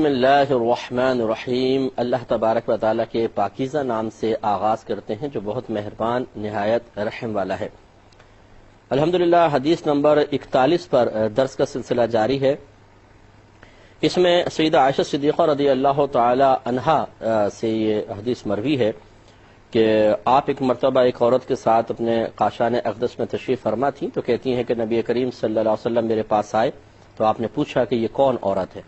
بسم اللہ الرحمن الرحیم۔ اللہ تبارک و تعالیٰ کے پاکیزہ نام سے آغاز کرتے ہیں جو بہت مہربان نہایت رحم والا ہے۔ الحمدللہ حدیث نمبر 41 پر درس کا سلسلہ جاری ہے۔ اس میں سیدہ عائشہ صدیقہ رضی اللہ تعالی عنہا سے یہ حدیث مروی ہے کہ آپ ایک مرتبہ ایک عورت کے ساتھ اپنے قاشان اقدس میں تشریف فرما تھیں تو کہتی ہیں کہ نبی کریم صلی اللہ علیہ وسلم میرے پاس آئے تو آپ نے پوچھا کہ یہ کون عورت ہے،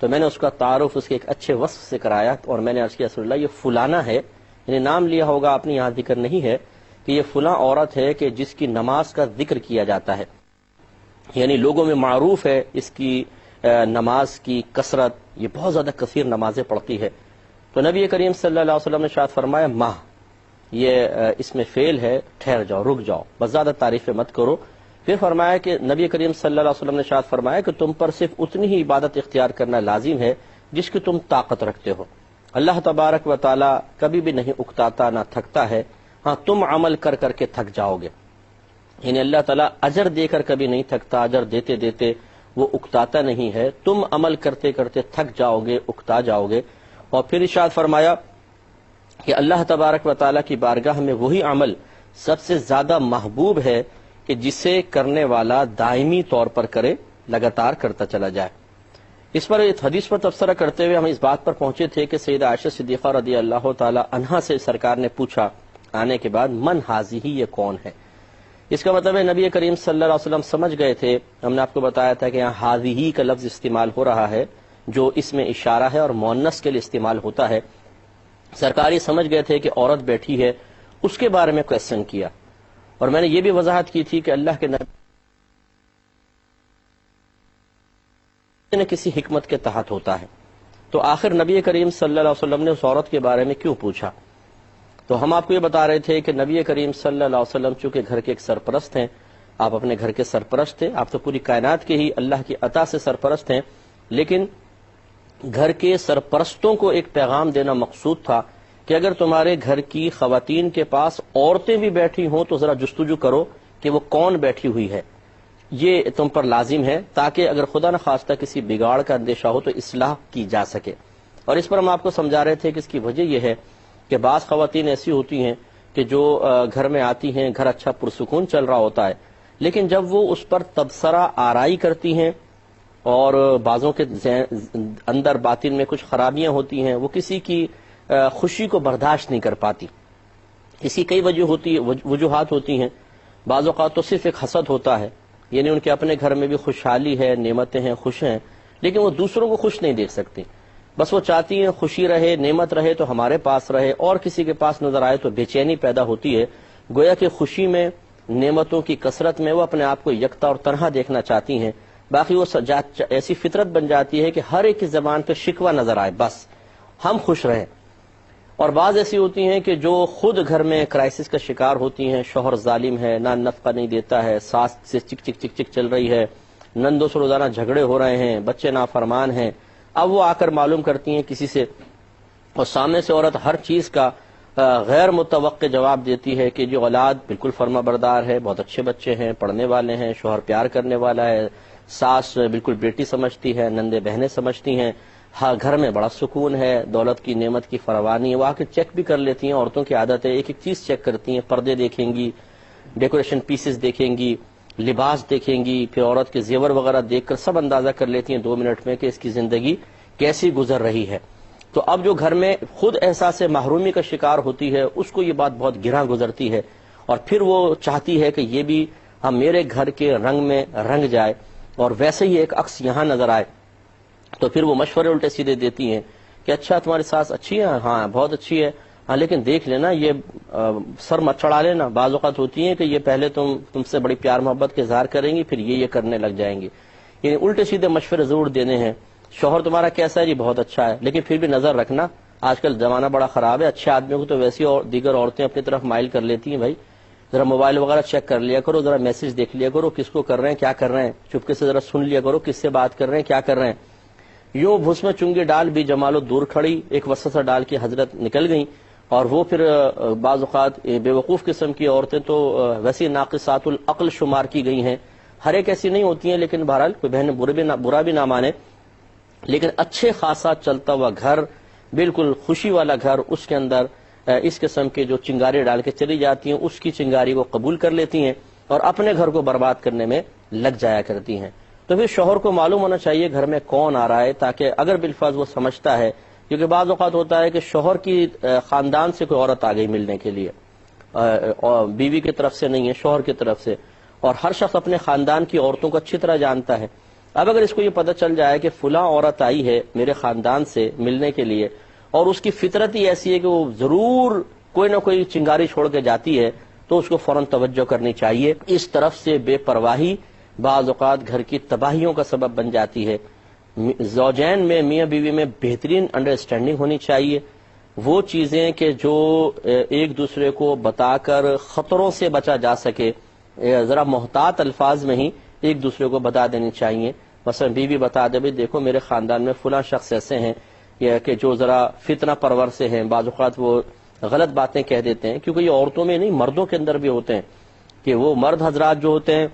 تو میں نے اس کا تعارف اس کے ایک اچھے وصف سے کرایا اور میں نے عرض کیا رسول اللہ یہ فلانا ہے، یعنی نام لیا ہوگا آپ نے، یہاں ذکر نہیں ہے کہ یہ فلاں عورت ہے کہ جس کی نماز کا ذکر کیا جاتا ہے، یعنی لوگوں میں معروف ہے اس کی نماز کی کثرت، یہ بہت زیادہ کثیر نمازیں پڑھتی ہے۔ تو نبی کریم صلی اللہ علیہ وسلم نے شاید فرمایا ماہ، یہ اس میں فعل ہے، ٹھہر جاؤ، رک جاؤ، بس زیادہ تعریفیں مت کرو۔ پھر فرمایا کہ نبی کریم صلی اللہ علیہ وسلم نے شاید فرمایا کہ تم پر صرف اتنی ہی عبادت اختیار کرنا لازم ہے جس کی تم طاقت رکھتے ہو۔ اللہ تبارک و تعالی کبھی بھی نہیں اکتاتا نہ تھکتا ہے، ہاں تم عمل کر کر کے تھک جاؤ گے، یعنی اللہ تعالیٰ اجر دے کر کبھی نہیں تھکتا، اجر دیتے دیتے وہ اکتاتا نہیں ہے، تم عمل کرتے کرتے تھک جاؤ گے، اکتا جاؤ گے۔ اور پھر ارشاد فرمایا کہ اللہ تبارک و تعالیٰ کی بارگاہ میں وہی عمل سب سے زیادہ محبوب ہے کہ جسے کرنے والا دائمی طور پر کرے، لگاتار کرتا چلا جائے۔ اس پر اس حدیث پر تبصرہ کرتے ہوئے ہم اس بات پر پہنچے تھے کہ سیدہ عائشہ صدیقہ رضی اللہ تعالی عنہا سے سرکار نے پوچھا آنے کے بعد من حاضی، یہ کون ہے؟ اس کا مطلب ہے نبی کریم صلی اللہ علیہ وسلم سمجھ گئے تھے، ہم نے آپ کو بتایا تھا کہ یہاں حاضی کا لفظ استعمال ہو رہا ہے جو اس میں اشارہ ہے اور مؤنث کے لیے استعمال ہوتا ہے۔ سرکار یہ سمجھ گئے تھے کہ عورت بیٹھی ہے، اس کے بارے میں کویسچن کیا، اور میں نے یہ بھی وضاحت کی تھی کہ اللہ کے نبی نے کسی حکمت کے تحت ہوتا ہے، تو آخر نبی کریم صلی اللہ علیہ وسلم نے اس عورت کے بارے میں کیوں پوچھا؟ تو ہم آپ کو یہ بتا رہے تھے کہ نبی کریم صلی اللہ علیہ وسلم چونکہ گھر کے ایک سرپرست ہیں، آپ اپنے گھر کے سرپرست تھے، آپ تو پوری کائنات کے ہی اللہ کی عطا سے سرپرست ہیں، لیکن گھر کے سرپرستوں کو ایک پیغام دینا مقصود تھا کہ اگر تمہارے گھر کی خواتین کے پاس عورتیں بھی بیٹھی ہوں تو ذرا جستجو کرو کہ وہ کون بیٹھی ہوئی ہے، یہ تم پر لازم ہے تاکہ اگر خدا نخواستہ کسی بگاڑ کا اندیشہ ہو تو اصلاح کی جا سکے۔ اور اس پر ہم آپ کو سمجھا رہے تھے کہ اس کی وجہ یہ ہے کہ بعض خواتین ایسی ہوتی ہیں کہ جو گھر میں آتی ہیں، گھر اچھا پرسکون چل رہا ہوتا ہے، لیکن جب وہ اس پر تبصرہ آرائی کرتی ہیں اور بعضوں کے اندر باطن میں کچھ خرابیاں ہوتی ہیں، وہ کسی کی خوشی کو برداشت نہیں کر پاتی۔ اس کی کئی وجوہات ہوتی ہیں، بعض اوقات تو صرف ایک حسد ہوتا ہے، یعنی ان کے اپنے گھر میں بھی خوشحالی ہے، نعمتیں ہیں، خوش ہیں، لیکن وہ دوسروں کو خوش نہیں دیکھ سکتی، بس وہ چاہتی ہیں خوشی رہے، نعمت رہے تو ہمارے پاس رہے، اور کسی کے پاس نظر آئے تو بے چینی پیدا ہوتی ہے، گویا کہ خوشی میں، نعمتوں کی کثرت میں وہ اپنے آپ کو یکتا اور تنہا دیکھنا چاہتی ہیں، باقی وہ ایسی فطرت بن جاتی ہے کہ ہر ایک کی زبان پہ شکوہ نظر آئے، بس ہم خوش رہیں۔ اور بعض ایسی ہوتی ہیں کہ جو خود گھر میں کرائسس کا شکار ہوتی ہیں، شوہر ظالم ہے، نہ نفقہ نہیں دیتا ہے، ساس سے چک چک چک چک چل رہی ہے، نندوں سے روزانہ جھگڑے ہو رہے ہیں، بچے نافرمان ہیں، اب وہ آ کر معلوم کرتی ہیں کسی سے، اور سامنے سے عورت ہر چیز کا غیر متوقع جواب دیتی ہے کہ جو اولاد بالکل فرما بردار ہے، بہت اچھے بچے ہیں، پڑھنے والے ہیں، شوہر پیار کرنے والا ہے، ساس بالکل بیٹی سمجھتی ہے، نندے بہنیں سمجھتی ہیں، ہاں گھر میں بڑا سکون ہے، دولت کی نعمت کی فراوانی ہے، وہ آ کے چیک بھی کر لیتی ہیں، عورتوں کی عادت ہے ایک ایک چیز چیک کرتی ہیں، پردے دیکھیں گی، ڈیکوریشن پیسز دیکھیں گی، لباس دیکھیں گی، پھر عورت کے زیور وغیرہ دیکھ کر سب اندازہ کر لیتی ہیں 2 منٹ میں کہ اس کی زندگی کیسی گزر رہی ہے۔ تو اب جو گھر میں خود احساس محرومی کا شکار ہوتی ہے اس کو یہ بات بہت گراں گزرتی ہے، اور پھر وہ چاہتی ہے کہ یہ بھی میرے گھر کے رنگ میں رنگ جائے اور ویسے ہی ایک عکس یہاں نظر آئے، تو پھر وہ مشورے الٹے سیدھے دیتی ہیں کہ اچھا تمہاری ساس اچھی ہے، ہاں بہت اچھی ہے، ہاں لیکن دیکھ لینا یہ سر مت چڑھا لینا، بعض اوقات ہوتی ہیں کہ یہ پہلے تم سے بڑی پیار محبت کے اظہار کریں گی، پھر یہ کرنے لگ جائیں گی، یعنی الٹے سیدھے مشورے ضرور دینے ہیں۔ شوہر تمہارا کیسا ہے؟ جی بہت اچھا ہے، لیکن پھر بھی نظر رکھنا، آج کل زمانہ بڑا خراب ہے، اچھے آدمیوں کو تو ویسی اور دیگر عورتیں اپنی طرف مائل کر لیتی ہیں، بھائی ذرا موبائل وغیرہ چیک کر لیا کرو، ذرا میسج دیکھ لیا کرو، کس کو کر رہے ہیں، کیا کر رہے ہیں، چپکے سے ذرا سن لیا کرو کس سے بات کر رہے ہیں، کیا کر رہے ہیں۔ یوں بھس میں چنگی ڈال بھی جمالو دور کھڑی، ایک وسوسہ ڈال کی حضرت نکل گئیں، اور وہ پھر بعض اوقات بے وقوف قسم کی عورتیں تو ویسی ناقصات العقل شمار کی گئی ہیں، ہر ایک ایسی نہیں ہوتی ہیں، لیکن بہرحال کوئی بہن برا بھی نہ مانے، لیکن اچھے خاصا چلتا ہوا گھر، بالکل خوشی والا گھر، اس کے اندر اس قسم کے جو چنگاری ڈال کے چلی جاتی ہیں اس کی چنگاری کو قبول کر لیتی ہیں اور اپنے گھر کو برباد کرنے میں لگ جایا کرتی ہیں۔ تو پھر شوہر کو معلوم ہونا چاہیے گھر میں کون آ رہا ہے، تاکہ اگر بالفرض وہ سمجھتا ہے، کیونکہ بعض اوقات ہوتا ہے کہ شوہر کی خاندان سے کوئی عورت آ گئی ملنے کے لیے، اور بیوی کی طرف سے نہیں ہے، شوہر کی طرف سے، اور ہر شخص اپنے خاندان کی عورتوں کو اچھی طرح جانتا ہے۔ اب اگر اس کو یہ پتہ چل جائے کہ فلاں عورت آئی ہے میرے خاندان سے ملنے کے لیے، اور اس کی فطرت ہی ایسی ہے کہ وہ ضرور کوئی نہ کوئی چنگاری چھوڑ کے جاتی ہے، تو اس کو فوراً توجہ کرنی چاہیے۔ اس طرف سے بے پرواہی بعض اوقات گھر کی تباہیوں کا سبب بن جاتی ہے۔ زوجین میں، میاں بیوی میں بہترین انڈرسٹینڈنگ ہونی چاہیے، وہ چیزیں کہ جو ایک دوسرے کو بتا کر خطروں سے بچا جا سکے، ذرا محتاط الفاظ میں ہی ایک دوسرے کو بتا دینی چاہیے۔ مثلا بیوی بتا دے، دیکھو میرے خاندان میں فلاں شخص ایسے ہیں کہ جو ذرا فتنہ پرور سے ہیں، بعض اوقات وہ غلط باتیں کہہ دیتے ہیں، کیونکہ یہ عورتوں میں نہیں مردوں کے اندر بھی ہوتے ہیں، کہ وہ مرد حضرات جو ہوتے ہیں،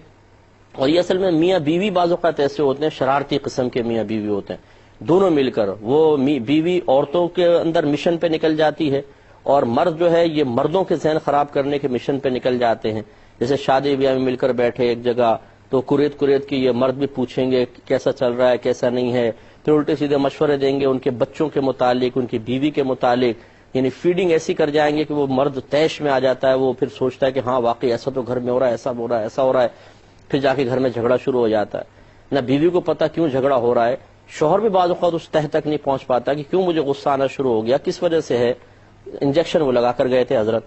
اور یہ اصل میں میاں بیوی بعض اوقات ایسے ہوتے ہیں، شرارتی قسم کے میاں بیوی ہوتے ہیں، دونوں مل کر وہ بیوی عورتوں کے اندر مشن پہ نکل جاتی ہے، اور مرد جو ہے یہ مردوں کے ذہن خراب کرنے کے مشن پہ نکل جاتے ہیں۔ جیسے شادی بیاہ میں مل کر بیٹھے ایک جگہ، تو کریت کی یہ مرد بھی پوچھیں گے کیسا چل رہا ہے کیسا نہیں ہے، پھر الٹے سیدھے مشورے دیں گے ان کے بچوں کے متعلق، ان کی بیوی کے متعلق، یعنی فیڈنگ ایسی کر جائیں گے کہ وہ مرد طیش میں آ جاتا ہے، وہ پھر سوچتا ہے کہ ہاں واقعی ایسا تو گھر میں ہو رہا ہے، ایسا ہو رہا ہے، ایسا ہو رہا ہے، پھر جا کے گھر میں جھگڑا شروع ہو جاتا ہے۔ نہ بیوی کو پتا کیوں جھگڑا ہو رہا ہے، شوہر بھی بعض اوقات اس تہ تک نہیں پہنچ پاتا کہ کیوں مجھے غصہ آنا شروع ہو گیا، کس وجہ سے ہے، انجیکشن وہ لگا کر گئے تھے حضرت۔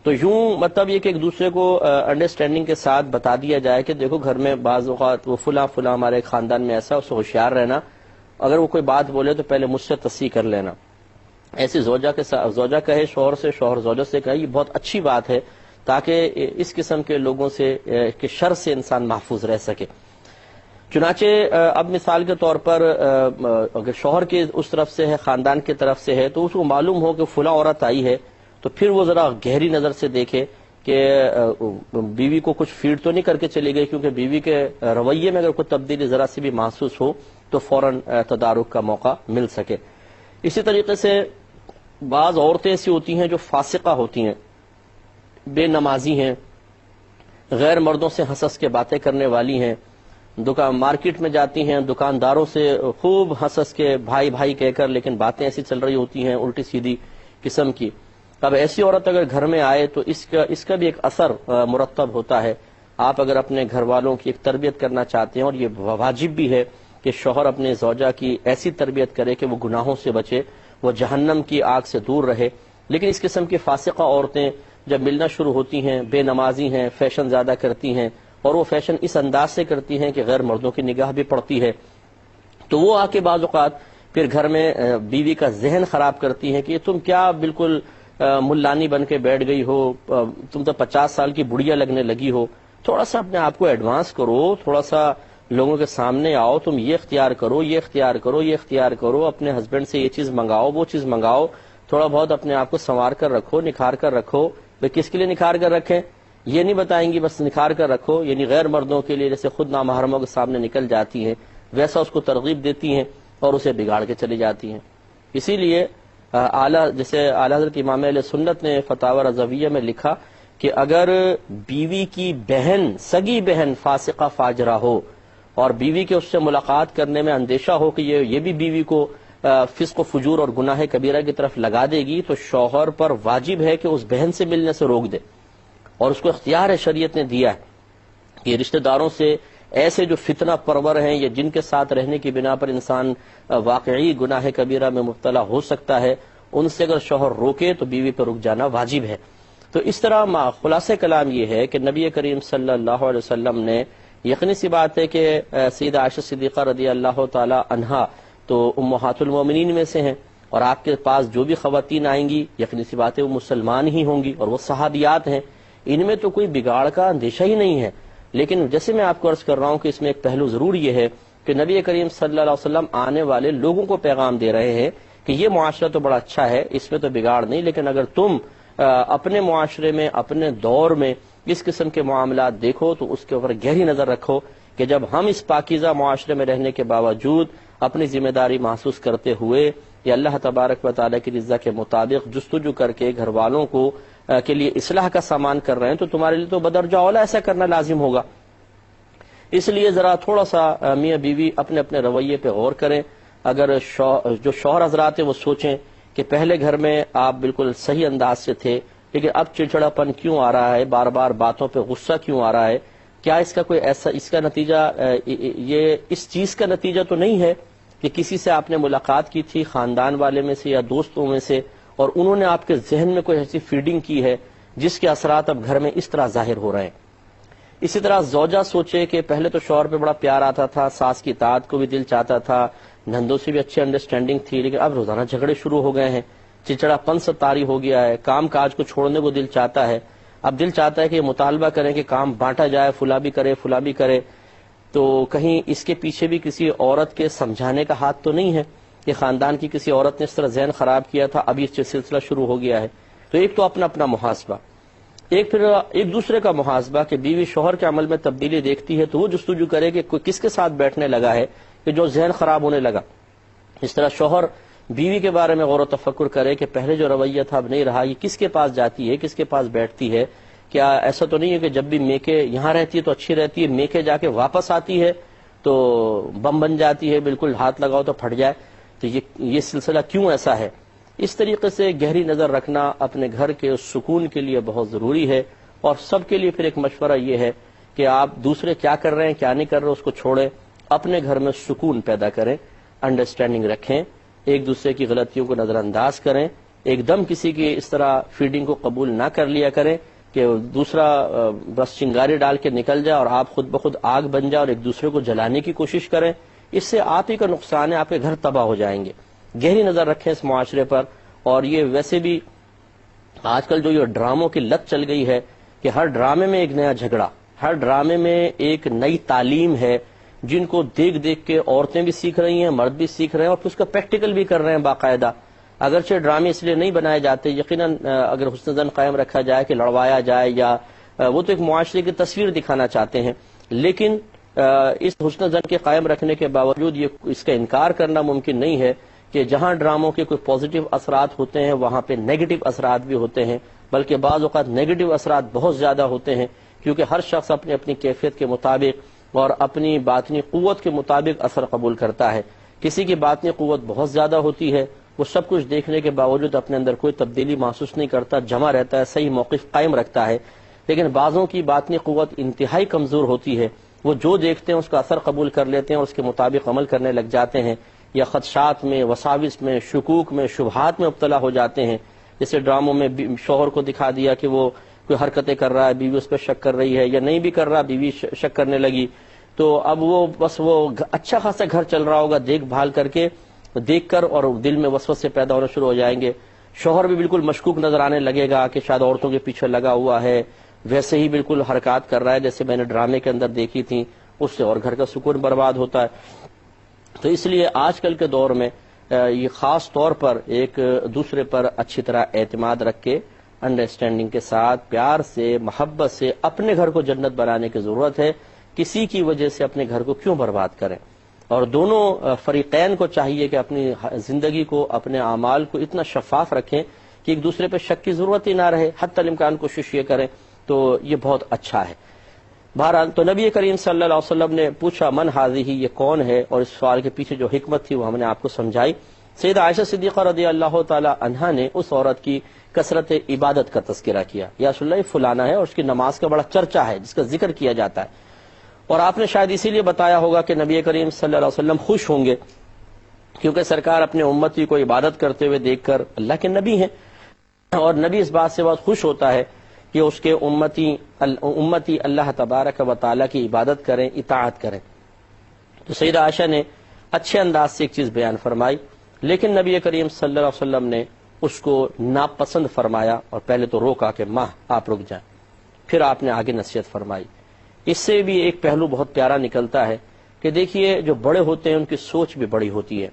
تو یوں مطلب یہ کہ ایک دوسرے کو انڈرسٹینڈنگ کے ساتھ بتا دیا جائے کہ دیکھو گھر میں بعض اوقات وہ فلاں ہمارے خاندان میں ایسا، اس سے ہوشیار رہنا، اگر وہ کوئی بات بولے تو پہلے مجھ سے تصحیح کر لینا۔ ایسی زوجہ کہے شوہر سے، شوہر زوجہ سے کہے، یہ بہت اچھی بات ہے، تاکہ اس قسم کے لوگوں سے کے شر سے انسان محفوظ رہ سکے۔ چنانچہ اب مثال کے طور پر اگر شوہر کے اس طرف سے ہے، خاندان کی طرف سے ہے، تو اس کو معلوم ہو کہ فلاں عورت آئی ہے، تو پھر وہ ذرا گہری نظر سے دیکھے کہ بیوی کو کچھ فیڈ تو نہیں کر کے چلی گئی، کیونکہ بیوی کے رویے میں اگر کوئی تبدیلی ذرا سی بھی محسوس ہو تو فوراً تدارک کا موقع مل سکے۔ اسی طریقے سے بعض عورتیں ایسی ہوتی ہیں جو فاسقہ ہوتی ہیں، بے نمازی ہیں، غیر مردوں سے ہنس ہنس کے باتیں کرنے والی ہیں، مارکیٹ میں جاتی ہیں، دکانداروں سے خوب ہنس ہنس کے بھائی بھائی کہہ کر، لیکن باتیں ایسی چل رہی ہوتی ہیں الٹی سیدھی قسم کی۔ اب ایسی عورت اگر گھر میں آئے تو اس کا بھی ایک اثر مرتب ہوتا ہے۔ آپ اگر اپنے گھر والوں کی ایک تربیت کرنا چاہتے ہیں، اور یہ واجب بھی ہے کہ شوہر اپنے زوجہ کی ایسی تربیت کرے کہ وہ گناہوں سے بچے، وہ جہنم کی آگ سے دور رہے، لیکن اس قسم کی فاسقہ عورتیں جب ملنا شروع ہوتی ہیں، بے نمازی ہیں، فیشن زیادہ کرتی ہیں، اور وہ فیشن اس انداز سے کرتی ہیں کہ غیر مردوں کی نگاہ بھی پڑتی ہے، تو وہ آ کے بعض اوقات پھر گھر میں بیوی کا ذہن خراب کرتی ہیں کہ تم کیا بالکل ملانی بن کے بیٹھ گئی ہو، تم تو 50 سال کی بڑھیا لگنے لگی ہو، تھوڑا سا اپنے آپ کو ایڈوانس کرو، تھوڑا سا لوگوں کے سامنے آؤ، تم یہ اختیار کرو، یہ اختیار کرو، یہ اختیار کرو، اپنے ہسبینڈ سے یہ چیز منگاؤ، وہ چیز منگاؤ، تھوڑا بہت اپنے آپ کو سنوار کر رکھو، نکھار کر رکھو۔ بھئی کس کے لیے نکھار کر رکھیں؟ یہ نہیں بتائیں گی، بس نکھار کر رکھو، یعنی غیر مردوں کے لیے جیسے خود نامحرموں کے سامنے نکل جاتی ہیں ویسا اس کو ترغیب دیتی ہیں اور اسے بگاڑ کے چلی جاتی ہیں۔ اسی لیے جیسے اعلیٰ حضرت امام اہل سنت نے فتاوی رضویہ میں لکھا کہ اگر بیوی کی بہن، سگی بہن فاسقہ فاجرہ ہو، اور بیوی کے اس سے ملاقات کرنے میں اندیشہ ہو کہ یہ بھی بیوی کو فسق و فجور اور گناہ کبیرہ کی طرف لگا دے گی، تو شوہر پر واجب ہے کہ اس بہن سے ملنے سے روک دے، اور اس کو اختیار ہے، شریعت نے دیا ہے کہ رشتہ داروں سے ایسے جو فتنہ پرور ہیں یا جن کے ساتھ رہنے کی بنا پر انسان واقعی گناہ کبیرہ میں مبتلا ہو سکتا ہے، ان سے اگر شوہر روکے تو بیوی پر رک جانا واجب ہے۔ تو اس طرح خلاصہ کلام یہ ہے کہ نبی کریم صلی اللہ علیہ وسلم نے، یقینی سی بات ہے کہ سیدہ عائشہ صدیقہ رضی اللہ تعالی عنہا تو امہات المومنین میں سے ہیں، اور آپ کے پاس جو بھی خواتین آئیں گی یقینی سی بات ہے وہ مسلمان ہی ہوں گی، اور وہ صحابیات ہیں، ان میں تو کوئی بگاڑ کا اندیشہ ہی نہیں ہے۔ لیکن جیسے میں آپ کو عرض کر رہا ہوں کہ اس میں ایک پہلو ضرور یہ ہے کہ نبی کریم صلی اللہ علیہ وسلم آنے والے لوگوں کو پیغام دے رہے ہیں کہ یہ معاشرہ تو بڑا اچھا ہے، اس میں تو بگاڑ نہیں، لیکن اگر تم اپنے معاشرے میں، اپنے دور میں اس قسم کے معاملات دیکھو تو اس کے اوپر گہری نظر رکھو کہ جب ہم اس پاکیزہ معاشرے میں رہنے کے باوجود اپنی ذمہ داری محسوس کرتے ہوئے یا اللہ تبارک و تعالیٰ کی رضا کے مطابق جستجو کر کے گھر والوں کو کے لیے اصلاح کا سامان کر رہے ہیں تو تمہارے لیے تو بدرجہ اولا ایسا کرنا لازم ہوگا۔ اس لیے ذرا تھوڑا سا میاں بیوی اپنے اپنے رویے پہ غور کریں۔ اگر جو شوہر حضرات ہیں وہ سوچیں کہ پہلے گھر میں آپ بالکل صحیح انداز سے تھے لیکن اب چڑچڑاپن کیوں آ رہا ہے، بار بار باتوں پہ غصہ کیوں آ رہا ہے، کیا اس کا کوئی ایسا اس کا نتیجہ یہ اس چیز کا نتیجہ تو نہیں ہے کہ کسی سے آپ نے ملاقات کی تھی خاندان والے میں سے یا دوستوں میں سے اور انہوں نے آپ کے ذہن میں کوئی ایسی فیڈنگ کی ہے جس کے اثرات اب گھر میں اس طرح ظاہر ہو رہے ہیں۔ اسی طرح زوجہ سوچے کہ پہلے تو شوہر پہ بڑا پیار آتا تھا، ساس کی اطاعت کو بھی دل چاہتا تھا، نندوں سے بھی اچھی انڈرسٹینڈنگ تھی، لیکن اب روزانہ جھگڑے شروع ہو گئے ہیں، چچڑا پن طاری ہو گیا ہے، کام کاج کو چھوڑنے کو دل چاہتا ہے، اب دل چاہتا ہے کہ یہ مطالبہ کریں کہ کام بانٹا جائے، فلاں بھی کرے فلاں بھی کرے۔ تو کہیں اس کے پیچھے بھی کسی عورت کے سمجھانے کا ہاتھ تو نہیں ہے کہ خاندان کی کسی عورت نے اس طرح ذہن خراب کیا تھا، اب یہ سلسلہ شروع ہو گیا ہے۔ تو ایک تو اپنا اپنا محاسبہ، پھر ایک دوسرے کا محاسبہ کہ بیوی شوہر کے عمل میں تبدیلی دیکھتی ہے تو وہ جستجو کرے کہ کوئی کس کے ساتھ بیٹھنے لگا ہے کہ جو ذہن خراب ہونے لگا۔ اس طرح شوہر بیوی کے بارے میں غور و تفکر کرے کہ پہلے جو رویہ تھا اب نہیں رہا، یہ کس کے پاس جاتی ہے، کس کے پاس بیٹھتی ہے، کیا ایسا تو نہیں ہے کہ جب بھی میکے یہاں رہتی ہے تو اچھی رہتی ہے، میکے جا کے واپس آتی ہے تو بم بن جاتی ہے، بالکل ہاتھ لگاؤ تو پھٹ جائے، تو یہ سلسلہ کیوں ایسا ہے۔ اس طریقے سے گہری نظر رکھنا اپنے گھر کے سکون کے لیے بہت ضروری ہے، اور سب کے لیے پھر ایک مشورہ یہ ہے کہ آپ دوسرے کیا کر رہے ہیں کیا نہیں کر رہے اس کو چھوڑیں، اپنے گھر میں سکون پیدا کریں، انڈرسٹینڈنگ رکھیں، ایک دوسرے کی غلطیوں کو نظر انداز کریں، ایک دم کسی کی اس طرح فیڈنگ کو قبول نہ کر لیا کریں کہ دوسرا بس چنگاری ڈال کے نکل جائے اور آپ خود بخود آگ بن جائے اور ایک دوسرے کو جلانے کی کوشش کریں، اس سے آپ ہی کا نقصان ہے، آپ کے گھر تباہ ہو جائیں گے۔ گہری نظر رکھیں اس معاشرے پر۔ اور یہ ویسے بھی آج کل جو یہ ڈراموں کی لت چل گئی ہے کہ ہر ڈرامے میں ایک نیا جھگڑا، ہر ڈرامے میں ایک نئی تعلیم ہے جن کو دیکھ دیکھ کے عورتیں بھی سیکھ رہی ہیں، مرد بھی سیکھ رہے ہیں اور پھر اس کا پریکٹیکل بھی کر رہے ہیں باقاعدہ۔ اگرچہ ڈرامے اس لیے نہیں بنائے جاتے، یقیناً اگر حسن زن قائم رکھا جائے کہ لڑوایا جائے یا وہ تو ایک معاشرے کی تصویر دکھانا چاہتے ہیں، لیکن اس حسن زن کے قائم رکھنے کے باوجود یہ اس کا انکار کرنا ممکن نہیں ہے کہ جہاں ڈراموں کے کوئی پازیٹیو اثرات ہوتے ہیں وہاں پہ نیگیٹو اثرات بھی ہوتے ہیں، بلکہ بعض اوقات نیگیٹو اثرات بہت زیادہ ہوتے ہیں، کیونکہ ہر شخص اپنی اپنی کیفیت کے مطابق اور اپنی باطنی قوت کے مطابق اثر قبول کرتا ہے۔ کسی کی باطنی قوت بہت زیادہ ہوتی ہے، وہ سب کچھ دیکھنے کے باوجود اپنے اندر کوئی تبدیلی محسوس نہیں کرتا، جمع رہتا ہے، صحیح موقف قائم رکھتا ہے، لیکن بعضوں کی باطنی قوت انتہائی کمزور ہوتی ہے، وہ جو دیکھتے ہیں اس کا اثر قبول کر لیتے ہیں اور اس کے مطابق عمل کرنے لگ جاتے ہیں، یا خدشات میں، وساوس میں، شکوک میں، شبہات میں مبتلا ہو جاتے ہیں۔ جیسے ڈراموں میں شوہر کو دکھا دیا کہ وہ کوئی حرکتیں کر رہا ہے، بیوی اس پہ شک کر رہی ہے، یا نہیں بھی کر رہا بیوی شک کرنے لگی، تو اب وہ بس وہ اچھا خاصا گھر چل رہا ہوگا دیکھ بھال کر کے، دیکھ کر اور دل میں وسوسے پیدا ہونا شروع ہو جائیں گے۔ شوہر بھی بالکل مشکوک نظر آنے لگے گا کہ شاید عورتوں کے پیچھے لگا ہوا ہے، ویسے ہی بالکل حرکات کر رہا ہے جیسے میں نے ڈرامے کے اندر دیکھی تھی، اس سے اور گھر کا سکون برباد ہوتا ہے۔ تو اس لیے آج کل کے دور میں یہ خاص طور پر ایک دوسرے پر اچھی طرح اعتماد رکھ کے، انڈرسٹینڈنگ کے ساتھ، پیار سے، محبت سے اپنے گھر کو جنت بنانے کی ضرورت ہے۔ کسی کی وجہ سے اپنے گھر کو کیوں برباد کریں، اور دونوں فریقین کو چاہیے کہ اپنی زندگی کو، اپنے اعمال کو اتنا شفاف رکھیں کہ ایک دوسرے پہ شک کی ضرورت ہی نہ رہے، حتی الامکان کوشش یہ کریں، تو یہ بہت اچھا ہے۔ بہرحال تو نبی کریم صلی اللہ علیہ وسلم نے پوچھا من ہذہ، یہ کون ہے، اور اس سوال کے پیچھے جو حکمت تھی وہ ہم نے آپ کو سمجھائی۔ سیدہ عائشہ صدیقہ رضی اللہ تعالی عنہا نے اس عورت کی کثرت عبادت کا تذکرہ کیا، یا رسول اللہ فلانا ہے اور اس کی نماز کا بڑا چرچا ہے جس کا ذکر کیا جاتا ہے، اور آپ نے شاید اسی لیے بتایا ہوگا کہ نبی کریم صلی اللہ علیہ وسلم خوش ہوں گے کیونکہ سرکار اپنے امتی کو عبادت کرتے ہوئے دیکھ کر، اللہ کے نبی ہیں اور نبی اس بات سے بہت خوش ہوتا ہے کہ اس کے امتی اللہ تبارک و تعالیٰ کی عبادت کریں، اطاعت کریں۔ تو سیدہ عائشہ نے اچھے انداز سے ایک چیز بیان فرمائی، لیکن نبی کریم صلی اللہ علیہ وسلم نے اس کو ناپسند فرمایا اور پہلے تو روکا کہ ماں آپ رک جائیں، پھر آپ نے آگے نصیحت فرمائی۔ اس سے بھی ایک پہلو بہت پیارا نکلتا ہے کہ دیکھیے جو بڑے ہوتے ہیں ان کی سوچ بھی بڑی ہوتی ہے۔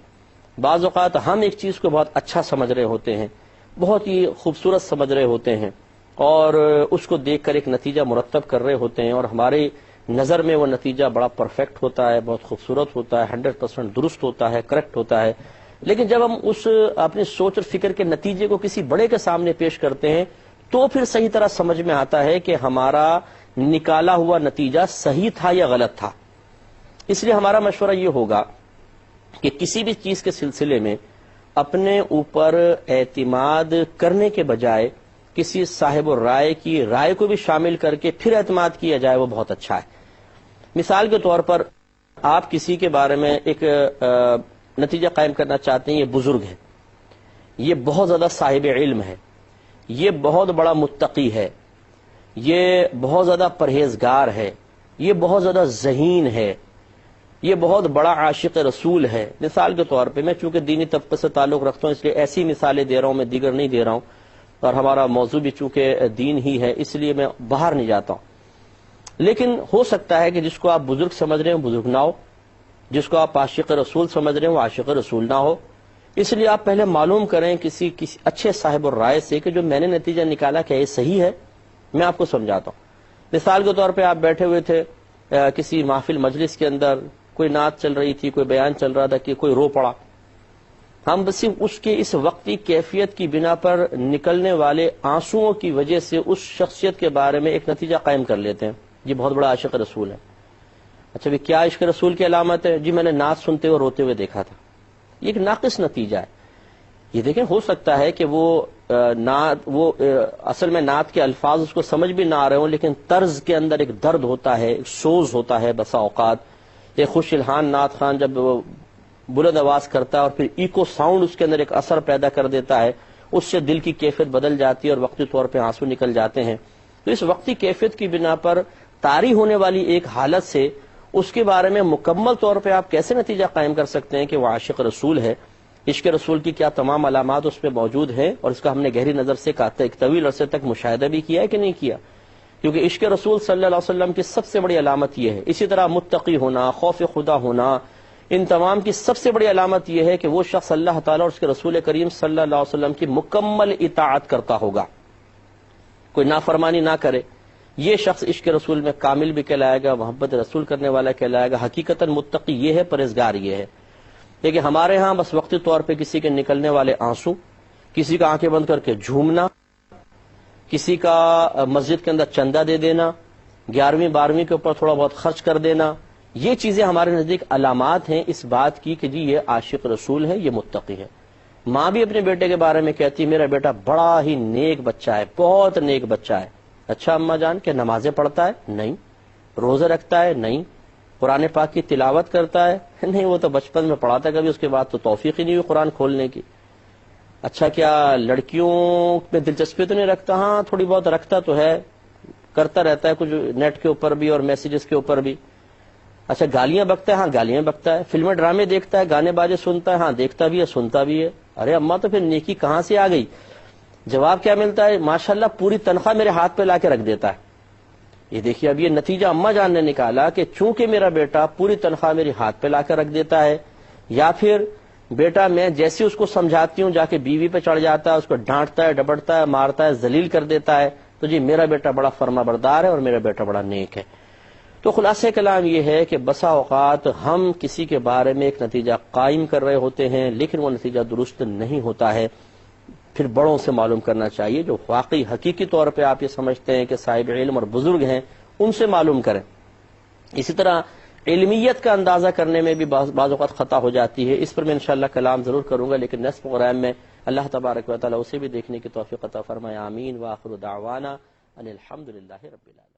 بعض اوقات ہم ایک چیز کو بہت اچھا سمجھ رہے ہوتے ہیں، بہت ہی خوبصورت سمجھ رہے ہوتے ہیں، اور اس کو دیکھ کر ایک نتیجہ مرتب کر رہے ہوتے ہیں، اور ہمارے نظر میں وہ نتیجہ بڑا پرفیکٹ ہوتا ہے، بہت خوبصورت ہوتا ہے، 100% درست ہوتا ہے، کریکٹ ہوتا ہے، لیکن جب ہم اس اپنی سوچ اور فکر کے نتیجے کو کسی بڑے کے سامنے پیش کرتے ہیں تو پھر صحیح طرح سمجھ میں آتا ہے کہ ہمارا نکالا ہوا نتیجہ صحیح تھا یا غلط تھا۔ اس لیے ہمارا مشورہ یہ ہوگا کہ کسی بھی چیز کے سلسلے میں اپنے اوپر اعتماد کرنے کے بجائے کسی صاحب الرائے کی رائے کو بھی شامل کر کے پھر اعتماد کیا جائے، وہ بہت اچھا ہے۔ مثال کے طور پر آپ کسی کے بارے میں ایک نتیجہ قائم کرنا چاہتے ہیں، یہ بزرگ ہے، یہ بہت زیادہ صاحب علم ہے، یہ بہت بڑا متقی ہے، یہ بہت زیادہ پرہیزگار ہے، یہ بہت زیادہ ذہین ہے، یہ بہت بڑا عاشق رسول ہے۔ مثال کے طور پہ میں چونکہ دینی طبقے سے تعلق رکھتا ہوں اس لیے ایسی مثالیں دے رہا ہوں، میں دیگر نہیں دے رہا ہوں، اور ہمارا موضوع بھی چونکہ دین ہی ہے اس لیے میں باہر نہیں جاتا ہوں۔ لیکن ہو سکتا ہے کہ جس کو آپ بزرگ سمجھ رہے ہیں بزرگ نہ ہو، جس کو آپ عاشق رسول سمجھ رہے ہیں وہ عاشق رسول نہ ہو۔ اس لیے آپ پہلے معلوم کریں کسی اچھے صاحب الرائے سے کہ جو میں نے نتیجہ نکالا کیا یہ صحیح ہے۔ میں آپ کو سمجھاتا ہوں۔ مثال کے طور پہ آپ بیٹھے ہوئے تھے کسی محفل مجلس کے اندر، کوئی نعت چل رہی تھی، کوئی بیان چل رہا تھا کہ کوئی رو پڑا، ہم بس اس کے اس وقتی کیفیت کی بنا پر نکلنے والے آنسوؤں کی وجہ سے اس شخصیت کے بارے میں ایک نتیجہ قائم کر لیتے ہیں، یہ بہت بڑا عاشق رسول ہے۔ اچھا بھی کیا عشق رسول کی علامت ہے؟ جی میں نے نعت سنتے ہوئے روتے ہوئے دیکھا تھا۔ یہ ایک ناقص نتیجہ ہے۔ یہ دیکھیں ہو سکتا ہے کہ وہ اصل میں نعت کے الفاظ اس کو سمجھ بھی نہ آ رہے ہوں، لیکن طرز کے اندر ایک درد ہوتا ہے، ایک سوز ہوتا ہے بسا اوقات۔ ایک خوش الحان نعت خان جب بلند آواز کرتا ہے اور پھر ایکو ساؤنڈ اس کے اندر ایک اثر پیدا کر دیتا ہے، اس سے دل کی کیفیت بدل جاتی ہے اور وقتی طور پہ آنسو نکل جاتے ہیں۔ تو اس وقتی کیفیت کی بنا پر طاری ہونے والی ایک حالت سے اس کے بارے میں مکمل طور پہ آپ کیسے نتیجہ قائم کر سکتے ہیں کہ وہ عاشق رسول ہے؟ عشق رسول کی کیا تمام علامات اس پہ موجود ہیں اور اس کا ہم نے گہری نظر سے ایک طویل عرصے تک مشاہدہ بھی کیا ہے کہ نہیں کیا؟ کیونکہ عشق رسول صلی اللہ علیہ وسلم کی سب سے بڑی علامت یہ ہے۔ اسی طرح متقی ہونا، خوف خدا ہونا، ان تمام کی سب سے بڑی علامت یہ ہے کہ وہ شخص اللہ تعالیٰ اور اس کے رسول کریم صلی اللہ علیہ وسلم کی مکمل اطاعت کرتا ہوگا، کوئی نافرمانی نہ کرے۔ یہ شخص عشق رسول میں کامل بھی کہلائے گا، محبت رسول کرنے والا کہلائے گا۔ حقیقتاً متقی یہ ہے، پرہیزگار یہ ہے۔ لیکن ہمارے ہاں بس وقتی طور پہ کسی کے نکلنے والے آنسو، کسی کا آنکھیں بند کر کے جھومنا، کسی کا مسجد کے اندر چندہ دے دینا، 11ویں 12ویں کے اوپر تھوڑا بہت خرچ کر دینا، یہ چیزیں ہمارے نزدیک علامات ہیں اس بات کی کہ جی یہ عاشق رسول ہے، یہ متقی ہے۔ ماں بھی اپنے بیٹے کے بارے میں کہتی میرا بیٹا بڑا ہی نیک بچہ ہے، بہت نیک بچہ ہے۔ اچھا اماں جان کہ نمازیں پڑھتا ہے؟ نہیں۔ روزے رکھتا ہے؟ نہیں۔ قرآن پاک کی تلاوت کرتا ہے؟ نہیں، وہ تو بچپن میں پڑھا تھا کبھی، اس کے بعد تو توفیق ہی نہیں ہوئی قرآن کھولنے کی۔ اچھا کیا لڑکیوں میں دلچسپی تو نہیں رکھتا؟ ہاں تھوڑی بہت رکھتا تو ہے، کرتا رہتا ہے کچھ نیٹ کے اوپر بھی اور میسیجز کے اوپر بھی۔ اچھا گالیاں بکتا ہے؟ ہاں گالیاں بکتا ہے۔ فلمیں ڈرامے دیکھتا ہے، گانے باجے سنتا ہے؟ ہاں دیکھتا بھی ہے سنتا بھی ہے۔ ارے اماں تو پھر نیکی کہاں سے آ گئی؟ جواب کیا ملتا ہے؟ ماشاءاللہ پوری تنخواہ میرے ہاتھ پہ لا کے رکھ دیتا ہے۔ یہ دیکھیے اب یہ نتیجہ اماں جان نے نکالا کہ چونکہ میرا بیٹا پوری تنخواہ میری ہاتھ پہ لا کے رکھ دیتا ہے، یا پھر بیٹا میں جیسے اس کو سمجھاتی ہوں جا کے بیوی پہ چڑھ جاتا ہے، اس کو ڈانٹتا ہے، ڈبڑتا ہے، مارتا ہے، ذلیل کر دیتا ہے، تو جی میرا بیٹا بڑا فرما بردار ہے اور میرا بیٹا بڑا نیک ہے۔ تو خلاصہ کلام یہ ہے کہ بسا اوقات ہم کسی کے بارے میں ایک نتیجہ قائم کر رہے ہوتے ہیں لیکن وہ نتیجہ درست نہیں ہوتا ہے، پھر بڑوں سے معلوم کرنا چاہیے، جو واقعی حقیقی طور پہ آپ یہ سمجھتے ہیں کہ صاحب علم اور بزرگ ہیں ان سے معلوم کریں۔ اسی طرح علمیت کا اندازہ کرنے میں بھی بعض اوقات خطا ہو جاتی ہے، اس پر میں انشاءاللہ کلام ضرور کروں گا، لیکن نیکسٹ پروگرام میں اللہ تبارک و تعالی اسے بھی دیکھنے کی توفیق عطا فرمائے۔ آمین۔ وآخر دعوانا ان الحمدللہ رب العالمین۔